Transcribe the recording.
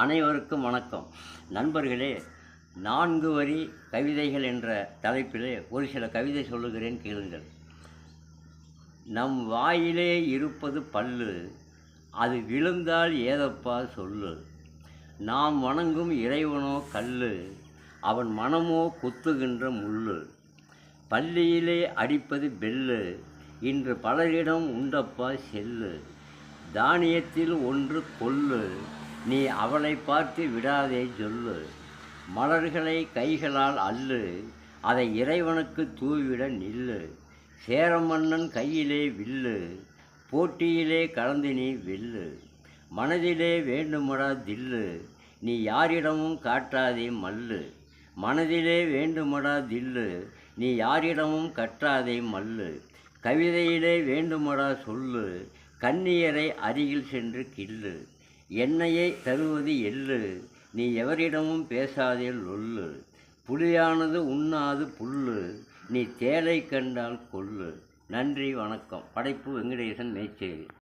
அனைவருக்கும் வணக்கம். நண்பர்களே, 4 வரி கவிதைகள் என்ற தலைப்பிலே ஒரு சில கவிதை சொல்லுகிறேன், கேளுங்கள். நம் வாயிலே இருப்பது பல்லு, அது விழுந்தால் ஏதப்பா சொல்லு. நாம் வணங்கும் இறைவனோ கல்லு, அவன் மனமோ குத்துகின்ற முள்ளு. பள்ளியிலே அடிப்பது பெல்லு, இன்று பலரிடம் உண்டப்பா செல்லு. தானியத்தில் ஒன்று கொல்லு, நீ அவளை பார்த்து விடாதே சொல்லு. மலர்களை கைகளால் அள்ளு, அதை இறைவனுக்கு தூவிட நில்லு. சேரமன்னன் கையிலே வில்லு, போட்டியிலே கலந்து நீ வெல்லு. மனதிலே வேண்டுமடா தில்லு, நீ யாரிடமும் காட்டாதே மல்லு. மனதிலே வேண்டுமடா தில்லு, நீ யாரிடமும் கட்டாதே மல்லு. கவிதையிலே வேண்டுமடா சொல்லு, கன்னியரை அருகில் சென்று கில்லு. எண்ணெயை தருவது எள்ளு, நீ எவரிடமும் பேசாதே லொல்லு. புலியானது உண்ணாது புல்லு, நீ தேளை கண்டால் கொல்லு. நன்றி, வணக்கம். படைப்பு வெங்கடேசன், மேச்சேரி.